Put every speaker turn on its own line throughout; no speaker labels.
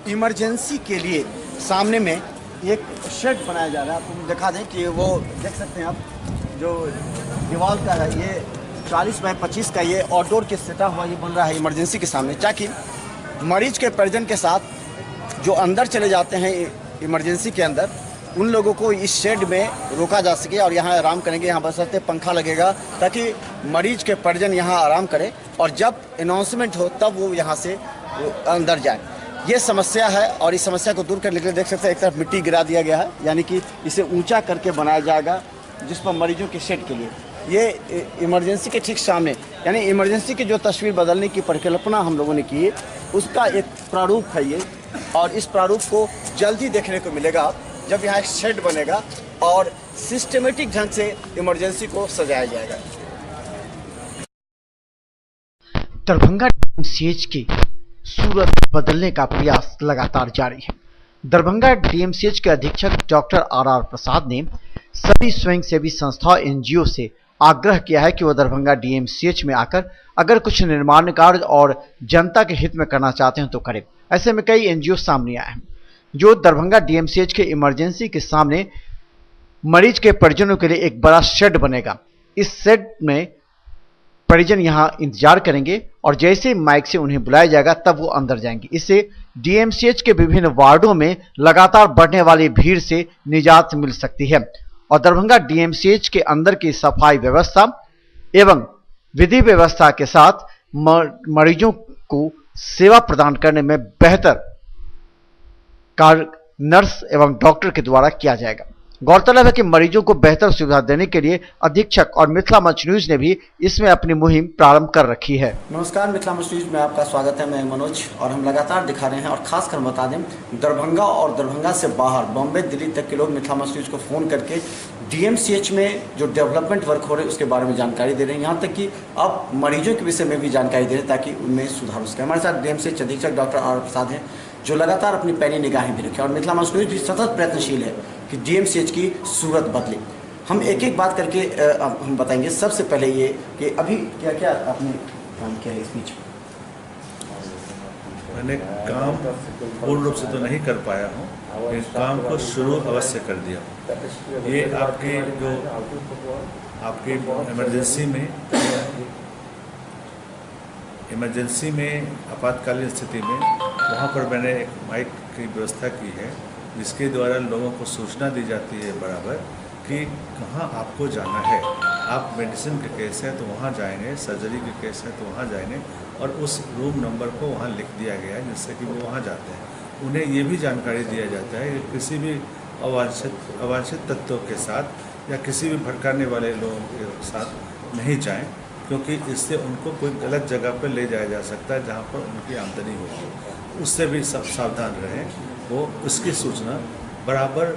Emergency के लिए सामने में एक शेड बनाया जा रहा है। आपको दिखा दें कि वो देख सकते हैं आप, जो दीवार का है ये 40 बाय 25 का ये आउटडोर के सेटा हुआ ये बन रहा है इमरजेंसी के सामने, ताकि मरीज के परिजन के साथ जो अंदर चले जाते हैं इमरजेंसी के अंदर, उन लोगों को इस शेड में रोका जा सके और यहाँ आराम करेंगे। यहाँ बशर्ते पंखा लगेगा ताकि मरीज के परिजन यहाँ आराम करें और जब अनाउंसमेंट हो तब वो यहाँ से अंदर जाए। ये समस्या है और इस समस्या को दूर करने के लिए देख सकते हैं एक तरफ मिट्टी गिरा दिया गया है, यानी कि इसे ऊंचा करके बनाया जाएगा जिस पर मरीजों के शेड के लिए। ये इमरजेंसी के ठीक सामने, यानी इमरजेंसी की जो तस्वीर बदलने की परिकल्पना हम लोगों ने की है उसका एक प्रारूप है ये, और इस प्रारूप को जल्दी देखने को मिलेगा जब यहाँ एक शेड बनेगा और सिस्टमेटिक ढंग से इमरजेंसी को सजाया जाएगा।
दरभंगा डीएमसीएच की सूरत बदलने का प्रयास लगातार जारी है। दरभंगा डीएमसीएच के अधीक्षक डॉक्टर आर प्रसाद ने सभी स्वयंसेवी संस्थाओं एनजीओ से आग्रह किया है कि वह दरभंगा डीएमसीएच में आकर अगर कुछ निर्माण कार्य और जनता के हित में करना चाहते हैं तो करें। ऐसे में कई एनजीओ सामने आए हैं जो दरभंगा डीएमसीएच के इमरजेंसी के सामने मरीज के परिजनों के लिए एक बड़ा शेड बनेगा। इस शेड में परिजन यहां इंतजार करेंगे और जैसे माइक से उन्हें बुलाया जाएगा तब वो अंदर जाएंगे। इससे डीएमसीएच के विभिन्न वार्डों में लगातार बढ़ने वाली भीड़ से निजात मिल सकती है और दरभंगा डीएमसीएच के अंदर की सफाई व्यवस्था एवं विधि व्यवस्था के साथ मरीजों को सेवा प्रदान करने में बेहतर कार्य नर्स एवं डॉक्टर के द्वारा किया जाएगा। गौरतलब है कि मरीजों को बेहतर सुविधा देने के लिए अधीक्षक और मिथिला मंच न्यूज ने भी इसमें अपनी मुहिम प्रारंभ कर रखी है।
नमस्कार, मिथिला मंच न्यूज में आपका स्वागत है। मैं मनोज और हम लगातार दिखा रहे हैं और खासकर बता दें दरभंगा और दरभंगा से बाहर बॉम्बे दिल्ली तक के लोग मिथिला मंच न्यूज को फ़ोन करके डीएमसीएच में जो डेवलपमेंट वर्क हो रहे हैं उसके बारे में जानकारी दे रहे हैं, यहाँ तक कि अब मरीजों के विषय में भी जानकारी दे रहे हैं ताकि उनमें सुधार हो सके। हमारे साथ डीएमसीएच अधीक्षक डॉक्टर आर प्रसाद हैं जो लगातार अपनी पैनी निगाहें भी रखें और मिथिला मंच न्यूज भी सतत प्रयत्नशील है कि डीएमसीएच की सूरत बदले। हम एक एक बात करके हम बताएंगे। सबसे पहले ये कि अभी क्या क्या आपने काम किया है इस बीच?
मैंने काम पूर्ण रूप से तो नहीं कर पाया हूँ, लेकिन काम को शुरू अवश्य कर दिया। ये आपकी इमरजेंसी में आपातकालीन स्थिति में वहाँ पर मैंने एक माइक की व्यवस्था की है जिसके द्वारा लोगों को सूचना दी जाती है बराबर कि कहाँ आपको जाना है। आप मेडिसिन के केस है तो वहाँ जाएंगे, सर्जरी के केस है तो वहाँ जाएंगे और उस रूम नंबर को वहाँ लिख दिया गया है जिससे कि वो वहाँ जाते हैं। उन्हें ये भी जानकारी दिया जाता है कि किसी भी अवांछित तत्वों के साथ या किसी भी भड़काने वाले लोगों के साथ नहीं जाएं, क्योंकि इससे उनको कोई गलत जगह पर ले जाया जा सकता है जहाँ पर उनकी आमदनी होगी। उससे भी सब सावधान रहें। वो उसकी सूचना बराबर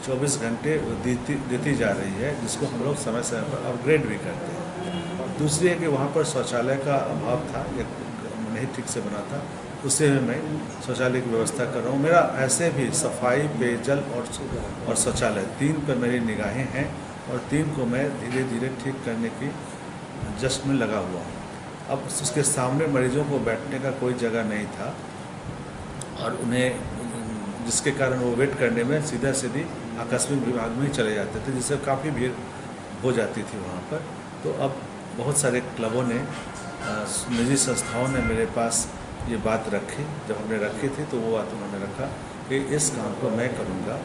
24 घंटे देती जा रही है, जिसको हम लोग समय समय पर अपग्रेड भी करते हैं। दूसरी है कि वहाँ पर शौचालय का अभाव था या नहीं ठीक से बना था, उससे मैं शौचालय की व्यवस्था कर रहा हूँ। मेरा ऐसे भी सफाई, पेयजल और शौचालय 3 पर मेरी निगाहें हैं और 3 को मैं धीरे धीरे ठीक करने की जश्न में लगा हुआ हूँ। अब उसके सामने मरीजों को बैठने का कोई जगह नहीं था और उन्हें जिसके कारण वो वेट करने में सीधी आकस्मिक विभाग में ही चले जाते थे, जिससे काफ़ी भीड़ हो जाती थी वहाँ पर। तो अब बहुत सारे क्लबों ने, निजी संस्थाओं ने मेरे पास ये बात रखी। जब हमने रखी थी तो वो बात उन्होंने रखा कि इस काम को मैं करूँगा।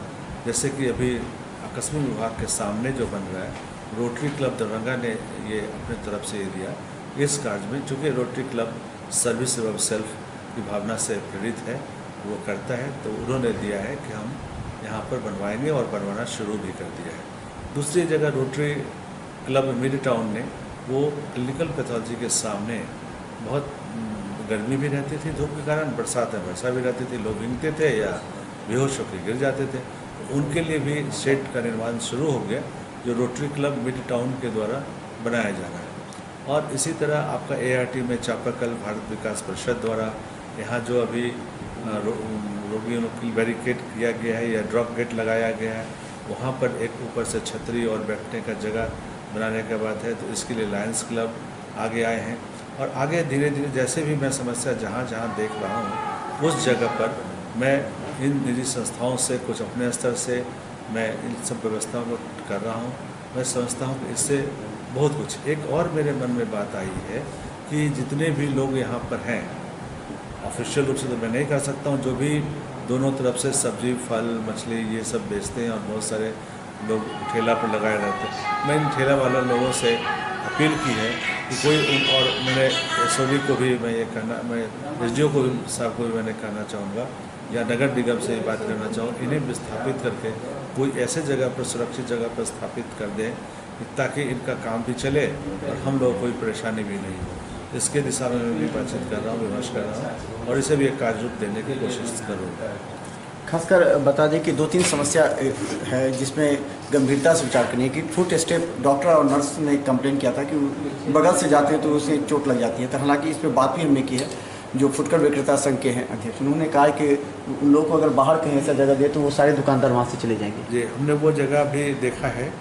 जैसे कि अभी आकस्मिक विभाग के सामने जो बन रहा है, रोटरी क्लब दरभंगा ने ये अपनी तरफ से ये दिया। इस कार्य में चूँकि रोटरी क्लब सर्विस एवं सेल्फ की भावना से प्रेरित है, वो करता है, तो उन्होंने दिया है कि हम यहाँ पर बनवाएंगे और बनवाना शुरू भी कर दिया है। दूसरी जगह रोटरी क्लब मिड टाउन ने वो क्लिनिकल पैथोलॉजी के सामने बहुत गर्मी भी रहती थी, धूप के कारण, बरसात में वर्षा भी रहती थी, लोग गिनते थे या बेहोश होकर गिर जाते थे। तो उनके लिए भी शेड का निर्माण शुरू हो गया जो रोटरी क्लब मिड टाउन के द्वारा बनाया जा रहा है। और इसी तरह आपका ART में चापाकल भारत विकास परिषद द्वारा यहाँ जो अभी रोगियों के बैरिकेड किया गया है या ड्रॉप गेट लगाया गया है, वहाँ पर एक ऊपर से छतरी और बैठने का जगह बनाने का बात है। तो इसके लिए लायंस क्लब आगे आए हैं और आगे धीरे धीरे जैसे भी मैं समस्या जहाँ जहाँ देख रहा हूँ उस जगह पर मैं इन निजी संस्थाओं से कुछ अपने स्तर से मैं इन सब व्यवस्थाओं को कर रहा हूँ। मैं समझता हूँ कि इससे बहुत कुछ। एक और मेरे मन में बात आई है कि जितने भी लोग यहाँ पर हैं, ऑफिशियल रूप से तो मैं नहीं कर सकता हूँ, जो भी दोनों तरफ से सब्जी, फल, मछली ये सब बेचते हैं और बहुत सारे लोग ठेला पर लगाए रहते हैं, मैं इन ठेला वाले लोगों से अपील की है कि कोई और मैंने एसओडी को भी मैं ये कहना, मैं एसडीओ को भी साहब को भी मैंने कहना चाहूँगा या नगर निगम से बात करना चाहूँ, इन्हें विस्थापित करके कोई ऐसे जगह पर, सुरक्षित जगह पर स्थापित कर दें ताकि इनका काम भी चले और हम लोग कोई परेशानी भी नहीं हो। इसके दिशा में मैं भी बातचीत कर रहा हूँ, विमर्श कर रहा हूँ और इसे भी एक कार्य रूप देने की कोशिश करूँगा।
खासकर बता दें कि 2-3 समस्या है जिसमें गंभीरता से विचार करनी है कि फुट स्टेप डॉक्टर और नर्स ने कंप्लेन किया था कि बगल से जाते हैं तो उसे चोट लग जाती है। तो हालांकि इस पर बात भी हमने की है, जो फुटकर विक्रेता संघ के हैं अध्यक्ष, उन्होंने कहा कि उन लोगों को अगर बाहर कहीं ऐसा जगह दे तो वो सारे दुकानदार वहाँ से चले जाएंगे।
जी, हमने वो जगह भी देखा है,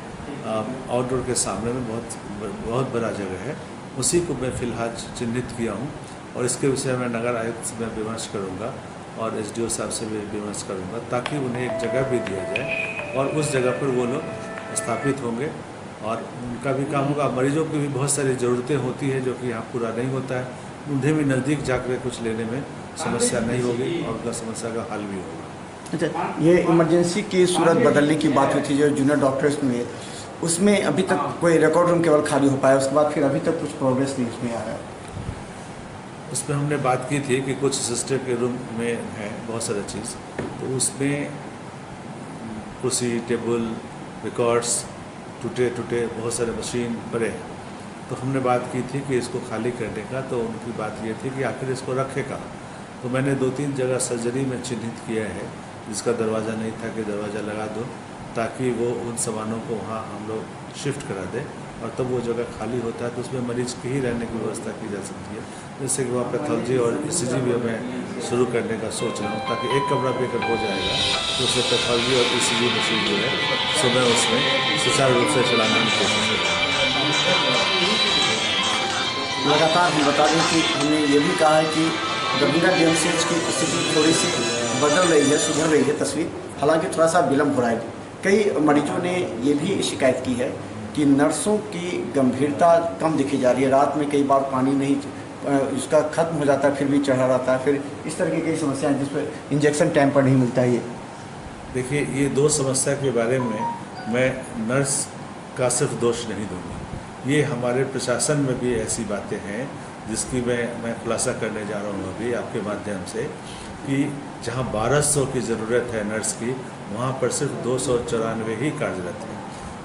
आउटडोर के सामने में बहुत बड़ा जगह है, उसी को मैं फ़िलहाल चिन्हित किया हूँ और इसके विषय में नगर आयुक्त से मैं विमर्श करूँगा और एसडीओ साहब से भी विमर्श करूँगा ताकि उन्हें एक जगह भी दिया जाए और उस जगह पर वो लोग स्थापित होंगे और उनका भी काम होगा। मरीजों की भी बहुत सारी ज़रूरतें होती है जो कि यहाँ पूरा नहीं होता है, उन्हें भी नज़दीक जाकर कुछ लेने में समस्या नहीं होगी और उनका समस्या का हल भी होगा।
अच्छा, ये इमरजेंसी की सूरत बदलने की बात हुई थी जो जूनियर डॉक्टर्स में, उसमें अभी तक कोई रिकॉर्ड रूम केवल खाली हो पाया, उसके बाद फिर अभी तक कुछ प्रोग्रेस नहीं उसमें आया।
उसमें हमने बात की थी कि कुछ सिस्टर के रूम में है बहुत सारा चीज़, तो उसमें कुर्सी, टेबल, रिकॉर्ड्स टूटे बहुत सारे मशीन पड़े हैं। तो हमने बात की थी कि इसको खाली करने का, तो उनकी बात ये थी कि आखिर इसको रखे कहाँ। तो मैंने 2-3 जगह सर्जरी में चिन्हित किया है जिसका दरवाज़ा नहीं था कि दरवाज़ा लगा दो ताकि वो उन सामानों को वहाँ हम लोग शिफ्ट करा दें और तब वो जगह खाली होता है तो उसमें मरीज की ही रहने की व्यवस्था की जा सकती है। जैसे कि वहाँ पैथोलॉजी और ईसीजी भी मैं शुरू करने का सोच रहा हूँ ताकि एक कमरा भी अगर हो जाएगा तो उसमें पैथोलॉजी और ईसीजी मशीन जो है सुबह उसमें सुचारू रूप से चलाने की कोशिश करें।
लगातार हम बता दें कि हमने ये भी कहा है कि दरभंगा डीएमसीएच की स्थिति थोड़ी सी बदल रही है, सुधर रही है तस्वीर, हालांकि थोड़ा सा विलम्ब हो रहा है। कई मरीजों ने ये भी शिकायत की है कि नर्सों की गंभीरता कम दिखी जा रही है, रात में कई बार पानी नहीं उसका ख़त्म हो जाता है फिर भी चढ़ा रहता है, फिर इस तरह की कई समस्याएं जिस पर इंजेक्शन टाइम पर नहीं मिलता है। ये
देखिए, ये 2 समस्या के बारे में मैं नर्स का सिर्फ दोष नहीं दूँगा, ये हमारे प्रशासन में भी ऐसी बातें हैं जिसकी मैं खुलासा करने जा रहा हूँ अभी आपके माध्यम से कि जहाँ 1200 की ज़रूरत है नर्स की, वहाँ पर सिर्फ 294 ही कार्यरत हैं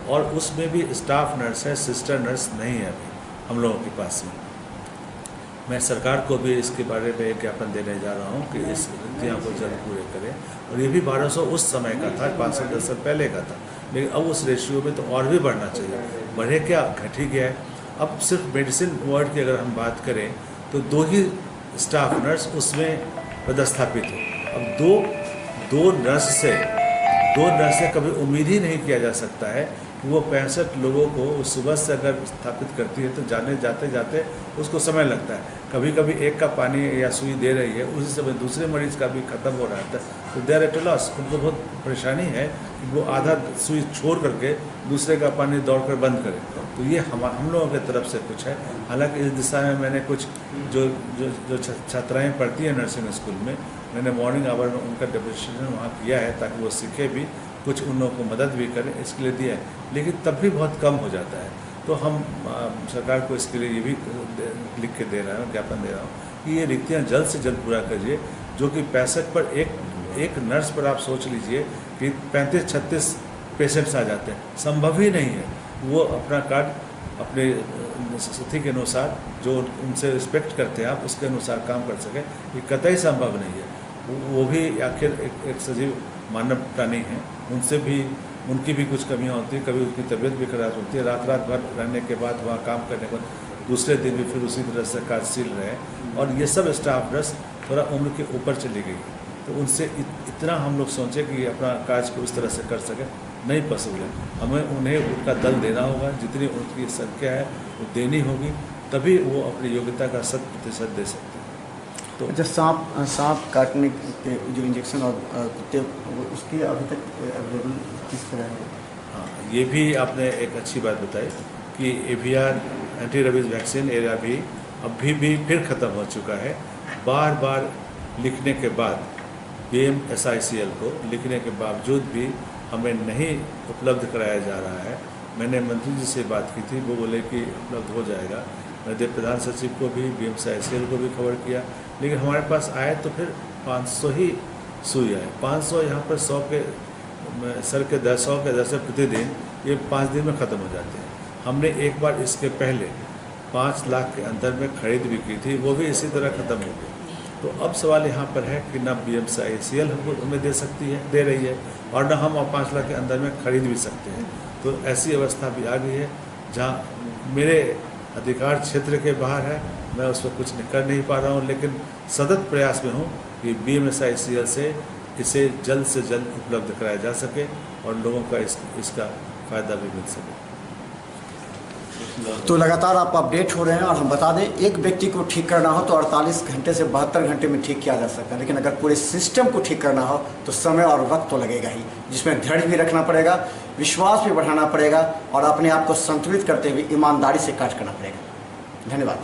और उसमें भी स्टाफ नर्स है, सिस्टर नर्स नहीं है अभी हम लोगों के पास में। मैं सरकार को भी इसके बारे में एक ज्ञापन देने जा रहा हूँ कि इस रिक्तियाँ को जल्द पूरे करें और ये भी 1200 उस समय का था, 5 से 10 साल पहले का था, लेकिन अब उस रेशियो में तो और भी बढ़ना चाहिए। बढ़े क्या, घट ही गया है। अब सिर्फ मेडिसिन वार्ड की अगर हम बात करें तो 2 ही स्टाफ नर्स उसमें पदस्थापित हो। अब दो नर्स से कभी उम्मीद ही नहीं किया जा सकता है कि वो 65 लोगों को उस सुबह से अगर स्थापित करती है तो जाते उसको समय लगता है। कभी कभी एक का पानी या सुई दे रही है, उसी समय दूसरे मरीज का भी ख़त्म हो रहा था, तो देयर एट लॉस। उनको बहुत परेशानी है कि वो आधा सुई छोड़ करके दूसरे का पानी दौड़कर बंद करें। तो ये हम लोगों की तरफ से कुछ है। हालांकि इस दिशा में मैंने कुछ जो छात्राएँ पढ़ती हैं नर्सिंग स्कूल में, मैंने मॉर्निंग आवर में उनका डेमोन्स्ट्रेशन वहाँ किया है ताकि वो सीखे भी, कुछ उन लोगों को मदद भी करें, इसके लिए दिया है, लेकिन तब भी बहुत कम हो जाता है। तो हम सरकार को इसके लिए ये भी लिख के दे रहा हूँ, ज्ञापन दे रहा हूँ कि ये रिक्तियाँ जल्द से जल्द पूरा करिए। जो कि 65 पर एक नर्स पर आप सोच लीजिए कि 35-36 पेशेंट्स आ जाते हैं, संभव ही नहीं है। वो अपना कार्ड अपने स्थिति के अनुसार जो उनसे रिस्पेक्ट करते हैं आप, उसके अनुसार काम कर सकें, ये कतई संभव नहीं है। वो भी आखिर एक सजीव मानव प्राणी हैं, उनकी भी कुछ कमियां होती हैं, कभी उनकी तबीयत भी खराब होती है। रात भर रहने के बाद वहाँ काम करने के बाद दूसरे दिन भी फिर उसी तरह से कार्यशील रहे, और ये सब स्टाफ नर्स थोड़ा उम्र के ऊपर चली गई, तो उनसे इतना हम लोग सोचें कि अपना कार्य को इस तरह से कर सकें, नहीं पॉसिबल है। हमें उन्हें उनका दल देना होगा, जितनी उनकी संख्या है वो देनी होगी, तभी वो अपनी योग्यता का 100% दे सकते हैं। तो
अच्छा, सांप काटने के जो इंजेक्शन और कुत्ते उसकी अभी तक अवेलेबल किस तरह है?
हाँ, ये भी आपने एक अच्छी बात बताई कि AVR anti rabies vaccine area भी अभी भी फिर ख़त्म हो चुका है। बार बार लिखने के बाद BMSICL को लिखने के बावजूद भी हमें नहीं उपलब्ध कराया जा रहा है। मैंने मंत्री जी से बात की थी, वो बोले कि उपलब्ध हो जाएगा। मैंने प्रधान सचिव को भी BMSICL को भी खबर किया, लेकिन हमारे पास आए तो फिर 500 ही सुई आए। 500 यहाँ पर 100 के सर के 100 के दर से प्रतिदिन ये 5 दिन में ख़त्म हो जाते हैं। हमने एक बार इसके पहले 5 लाख के अंदर में खरीद भी की थी, वो भी इसी तरह ख़त्म हो गई। तो अब सवाल यहाँ पर है कि न BMSICL हमको हमें दे रही है और न हम 5 लाख के अंदर में खरीद भी सकते हैं। तो ऐसी अवस्था भी आ गई है जहाँ मेरे अधिकार क्षेत्र के बाहर है, मैं उस पर कुछ कर नहीं पा रहा हूँ, लेकिन सतत प्रयास में हूँ कि BMSICL से इसे जल्द से जल्द उपलब्ध कराया जा सके और लोगों का इसका फ़ायदा भी मिल सके।
तो लगातार आप अपडेट हो रहे हैं, और हम बता दें, एक व्यक्ति को ठीक करना हो तो 48 घंटे से 72 घंटे में ठीक किया जा सकता है, लेकिन अगर पूरे सिस्टम को ठीक करना हो तो समय और वक्त तो लगेगा ही, जिसमें धैर्य भी रखना पड़ेगा, विश्वास भी बढ़ाना पड़ेगा और अपने आप को संतुलित करते हुए ईमानदारी से कार्य करना पड़ेगा। धन्यवाद।